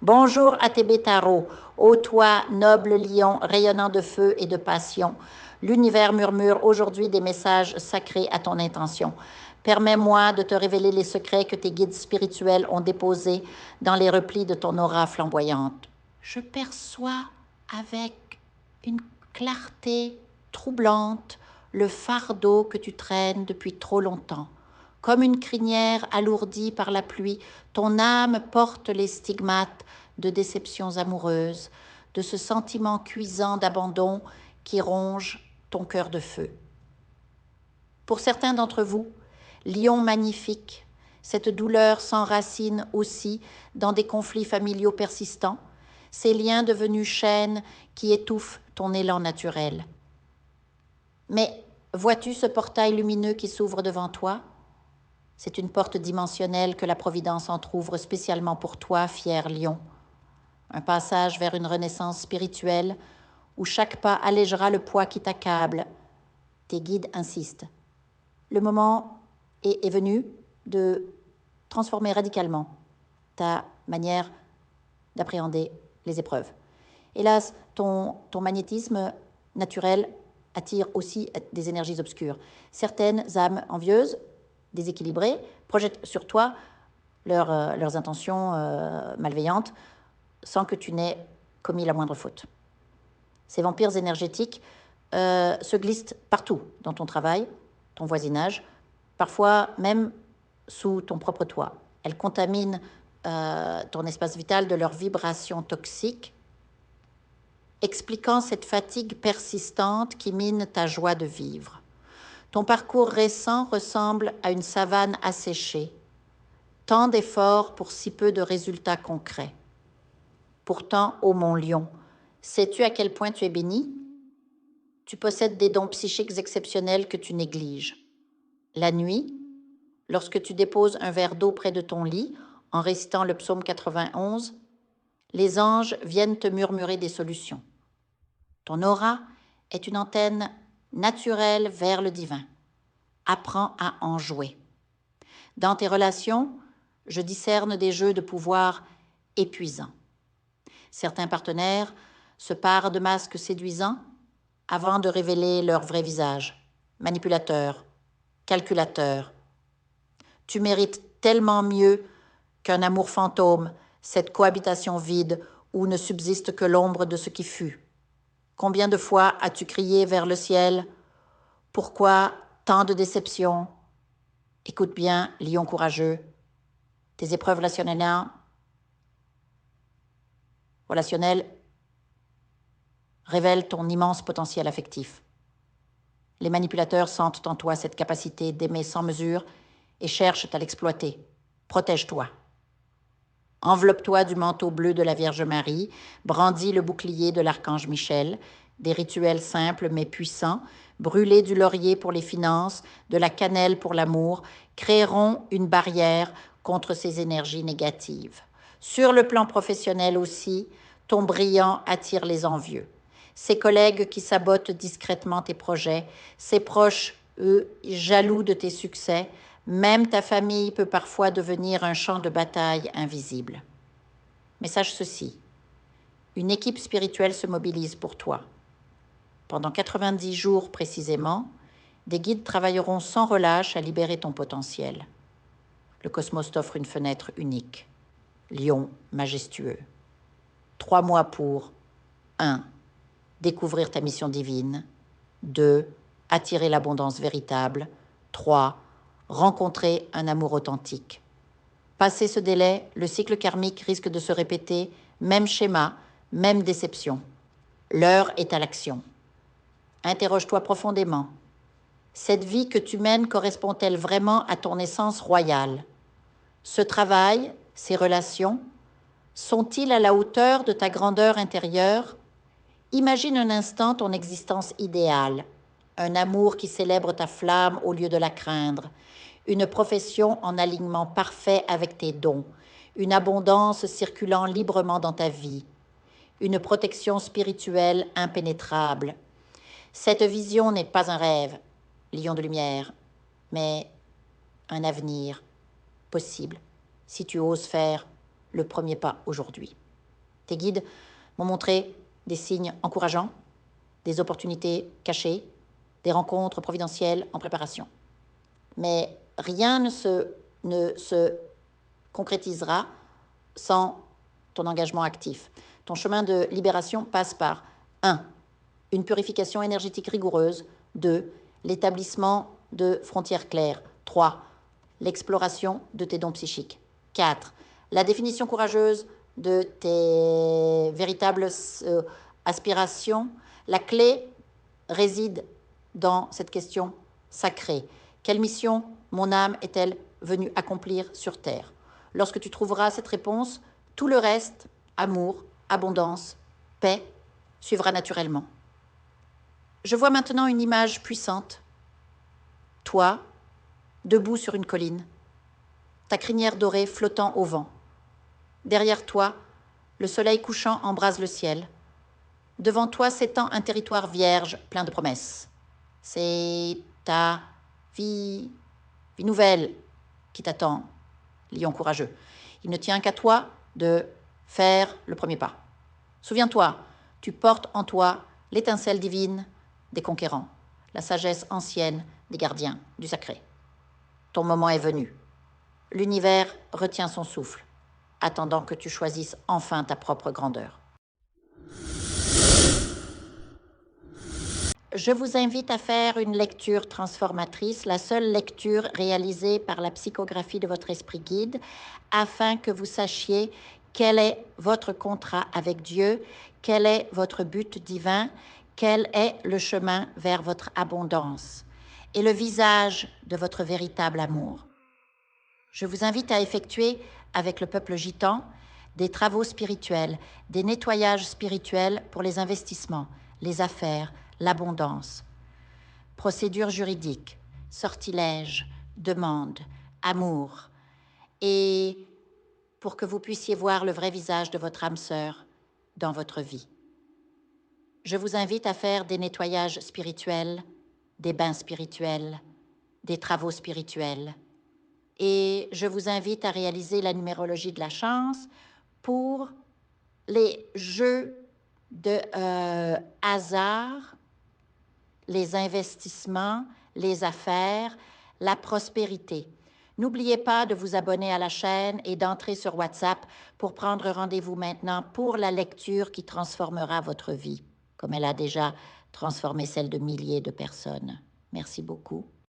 Bonjour à tes bétaros, ô toi, noble lion, rayonnant de feu et de passion. L'univers murmure aujourd'hui des messages sacrés à ton intention. Permets-moi de te révéler les secrets que tes guides spirituels ont déposés dans les replis de ton aura flamboyante. Je perçois avec une clarté troublante le fardeau que tu traînes depuis trop longtemps. Comme une crinière alourdie par la pluie, ton âme porte les stigmates de déceptions amoureuses, de ce sentiment cuisant d'abandon qui ronge ton cœur de feu. Pour certains d'entre vous, lion magnifique, cette douleur s'enracine aussi dans des conflits familiaux persistants, ces liens devenus chaînes qui étouffent ton élan naturel. Mais vois-tu ce portail lumineux qui s'ouvre devant toi? C'est une porte dimensionnelle que la Providence entr'ouvre spécialement pour toi, fier lion. Un passage vers une renaissance spirituelle où chaque pas allégera le poids qui t'accable. Tes guides insistent. Le moment est venu de transformer radicalement ta manière d'appréhender les épreuves. Hélas, ton magnétisme naturel attire aussi des énergies obscures. Certaines âmes envieuses, déséquilibrées, projettent sur toi leurs intentions malveillantes sans que tu n'aies commis la moindre faute. Ces vampires énergétiques se glissent partout dans ton travail, ton voisinage, parfois même sous ton propre toit. Elles contaminent ton espace vital de leurs vibrations toxiques, expliquant cette fatigue persistante qui mine ta joie de vivre. Ton parcours récent ressemble à une savane asséchée. Tant d'efforts pour si peu de résultats concrets. Pourtant, ô mon lion, sais-tu à quel point tu es béni? Tu possèdes des dons psychiques exceptionnels que tu négliges. La nuit, lorsque tu déposes un verre d'eau près de ton lit, en récitant le psaume 91, les anges viennent te murmurer des solutions. Ton aura est une antenne naturelle vers le divin. Apprends à en jouer. Dans tes relations, je discerne des jeux de pouvoir épuisants. Certains partenaires se parent de masques séduisants avant de révéler leur vrai visage. Manipulateur, calculateur. Tu mérites tellement mieux qu'un amour fantôme, cette cohabitation vide où ne subsiste que l'ombre de ce qui fut. Combien de fois as-tu crié vers le ciel? Pourquoi tant de déceptions? Écoute bien, lion courageux. Tes épreuves relationnelles révèlent ton immense potentiel affectif. Les manipulateurs sentent en toi cette capacité d'aimer sans mesure et cherchent à l'exploiter. Protège-toi. Enveloppe-toi du manteau bleu de la Vierge Marie, brandis le bouclier de l'archange Michel, des rituels simples mais puissants, brûler du laurier pour les finances, de la cannelle pour l'amour, créeront une barrière contre ces énergies négatives. Sur le plan professionnel aussi, ton brillant attire les envieux. Ces collègues qui sabotent discrètement tes projets, ces proches, eux, jaloux de tes succès, même ta famille peut parfois devenir un champ de bataille invisible. Mais sache ceci, une équipe spirituelle se mobilise pour toi. Pendant 90 jours précisément, des guides travailleront sans relâche à libérer ton potentiel. Le cosmos t'offre une fenêtre unique. Lion majestueux. 3 mois pour 1. Découvrir ta mission divine. 2. Attirer l'abondance véritable. 3. Rencontrer un amour authentique. Passé ce délai, le cycle karmique risque de se répéter, même schéma, même déception. L'heure est à l'action. Interroge-toi profondément. Cette vie que tu mènes correspond-elle vraiment à ton essence royale? Ce travail, ces relations, sont-ils à la hauteur de ta grandeur intérieure? Imagine un instant ton existence idéale, un amour qui célèbre ta flamme au lieu de la craindre, une profession en alignement parfait avec tes dons, une abondance circulant librement dans ta vie, une protection spirituelle impénétrable. Cette vision n'est pas un rêve, lion de lumière, mais un avenir possible si tu oses faire le premier pas aujourd'hui. Tes guides m'ont montré des signes encourageants, des opportunités cachées, des rencontres providentielles en préparation. Mais rien ne se concrétisera sans ton engagement actif. Ton chemin de libération passe par 1. Une purification énergétique rigoureuse. 2. L'établissement de frontières claires. 3. L'exploration de tes dons psychiques. 4. La définition courageuse de tes véritables aspirations. La clé réside dans cette question sacrée. Quelle mission mon âme est-elle venue accomplir sur terre? Lorsque tu trouveras cette réponse, tout le reste, amour, abondance, paix, suivra naturellement. Je vois maintenant une image puissante. Toi, debout sur une colline, ta crinière dorée flottant au vent. Derrière toi, le soleil couchant embrase le ciel. Devant toi s'étend un territoire vierge plein de promesses. C'est ta vie nouvelle qui t'attend, lion courageux. Il ne tient qu'à toi de faire le premier pas. Souviens-toi, tu portes en toi l'étincelle divine des conquérants, la sagesse ancienne des gardiens du sacré. Ton moment est venu. L'univers retient son souffle, attendant que tu choisisses enfin ta propre grandeur. Je vous invite à faire une lecture transformatrice, la seule lecture réalisée par la psychographie de votre esprit guide, afin que vous sachiez quel est votre contrat avec Dieu, quel est votre but divin, quel est le chemin vers votre abondance et le visage de votre véritable amour. Je vous invite à effectuer avec le peuple gitan des travaux spirituels, des nettoyages spirituels pour les investissements, les affaires, l'abondance. Procédures juridiques, sortilèges, demandes, amour. Et pour que vous puissiez voir le vrai visage de votre âme sœur dans votre vie. Je vous invite à faire des nettoyages spirituels, des bains spirituels, des travaux spirituels. Et je vous invite à réaliser la numérologie de la chance pour les jeux de hasard, les investissements, les affaires, la prospérité. N'oubliez pas de vous abonner à la chaîne et d'entrer sur WhatsApp pour prendre rendez-vous maintenant pour la lecture qui transformera votre vie, comme elle a déjà transformé celle de milliers de personnes. Merci beaucoup.